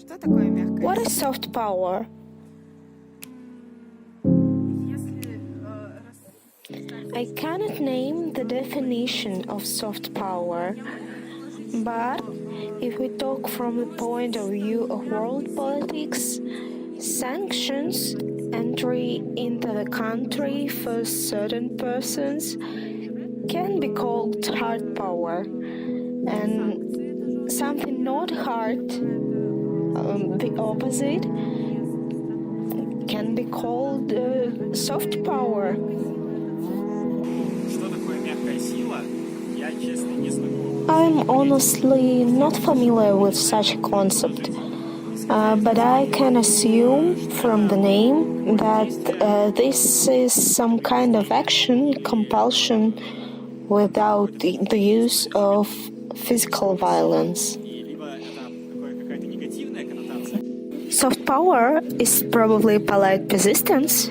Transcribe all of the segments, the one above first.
What is soft power? I cannot name the definition of soft power, but if we talk from the point of view of world politics, sanctions, entry into the country for certain persons can be called hard power, and something not hard, the opposite, can be called soft power. I'm honestly not familiar with such a concept, but I can assume from the name that this is some kind of action, compulsion, without the use of physical violence. Soft power is probably polite persistence.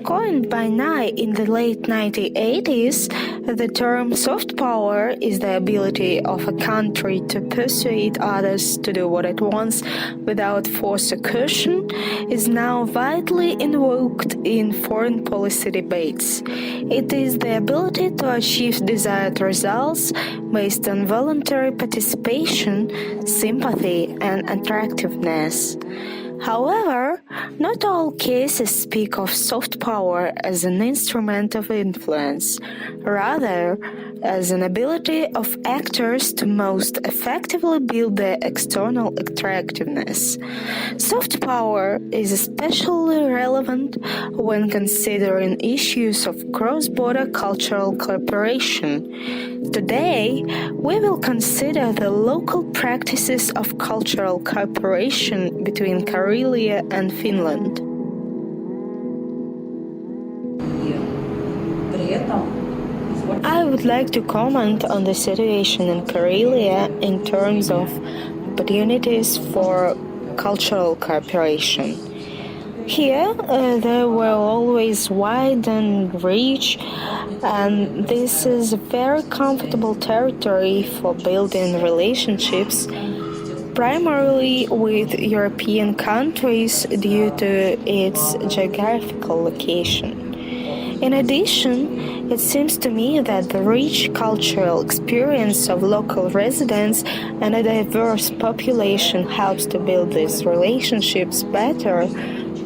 Coined by Nye in the late 1980s, the term soft power is the ability of a country to persuade others to do what it wants without force or coercion, is now widely invoked in foreign policy debates. It is the ability to achieve desired results based on voluntary participation, sympathy, and attractiveness. However, not all cases speak of soft power as an instrument of influence, rather as an ability of actors to most effectively build their external attractiveness. Soft power is especially relevant when considering issues of cross-border cultural cooperation. Today, we will consider the local practices of cultural cooperation between Karelia and Finland. I would like to comment on the situation in Karelia in terms of opportunities for cultural cooperation. Here, they were always wide and rich, and this is a very comfortable territory for building relationships, primarily with European countries due to its geographical location. In addition, it seems to me that the rich cultural experience of local residents and a diverse population helps to build these relationships better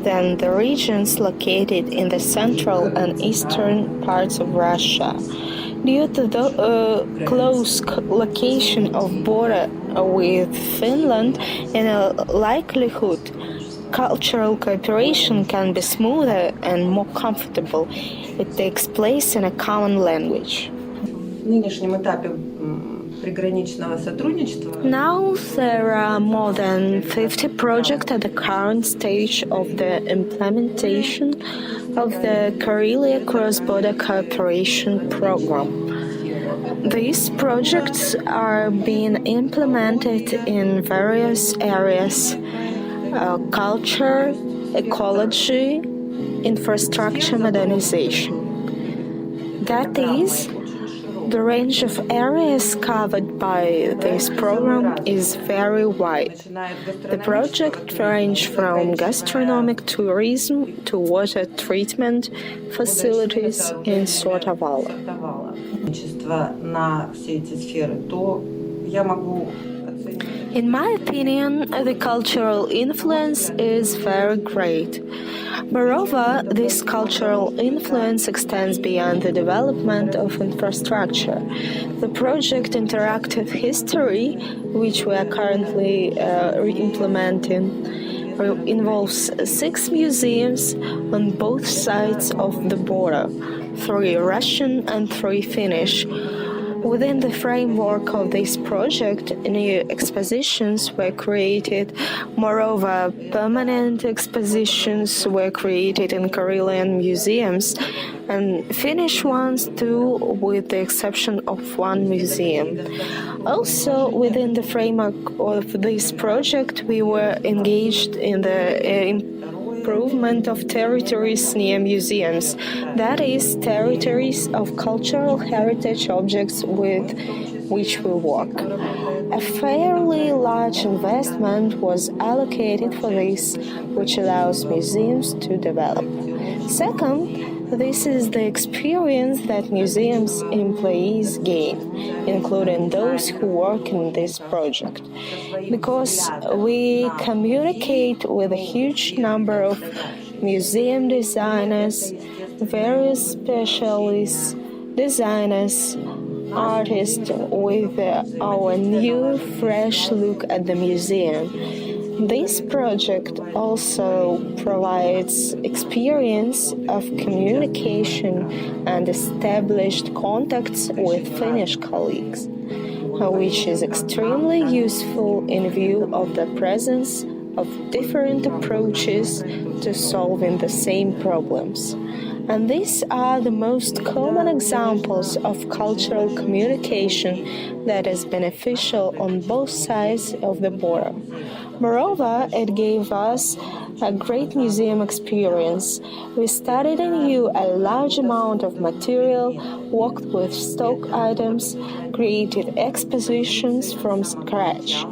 than the regions located in the central and eastern parts of Russia. Due to the close location of border with Finland, in a likelihood, cultural cooperation can be smoother and more comfortable. It takes place in a common language. Now there are more than 50 projects at the current stage of the implementation of the Karelia Cross-Border Cooperation Program. These projects are being implemented in various areas: culture, ecology, infrastructure modernization. That is, the range of areas covered by this program is very wide. The project ranges from gastronomic tourism to water treatment facilities in Sortavala. In my opinion, the cultural influence is very great. Moreover, this cultural influence extends beyond the development of infrastructure. The project Interactive History, which we are currently implementing, involves 6 museums on both sides of the border, 3 Russian and 3 Finnish. Within the framework of this project, new expositions were created. Moreover, permanent expositions were created in Karelian museums, and Finnish ones too, with the exception of 1 museum. Also, within the framework of this project, we were engaged in the improvement of territories near museums, that is, territories of cultural heritage objects with which we work. A fairly large investment was allocated for this, which allows museums to develop. Second, this is the experience that museums employees gain, including those who work in this project, because we communicate with a huge number of museum designers, various specialists, designers, artists with our new, fresh look at the museum. This project also provides experience of communication and established contacts with Finnish colleagues, which is extremely useful in view of the presence of different approaches to solving the same problems. And these are the most common examples of cultural communication that is beneficial on both sides of the border. Moreover, it gave us a great museum experience. We studied and knew a large amount of material, worked with stock items, created expositions from scratch,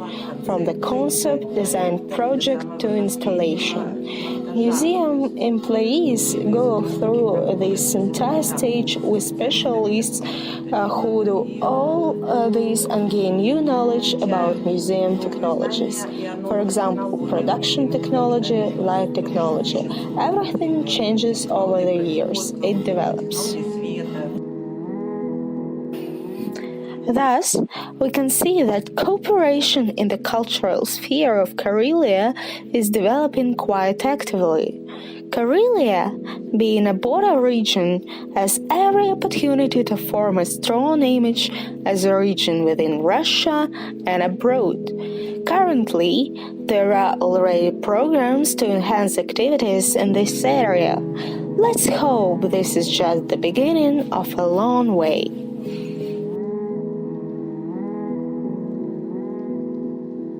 from the concept, design project to installation. Museum employees go through this entire stage with specialists who do all this and gain new knowledge about museum technologies. For example, production technology, light technology. Everything changes over the years. It develops. Thus, we can see that cooperation in the cultural sphere of Karelia is developing quite actively. Karelia, being a border region, has every opportunity to form a strong image as a region within Russia and abroad. Currently, there are already programs to enhance activities in this area. Let's hope this is just the beginning of a long way.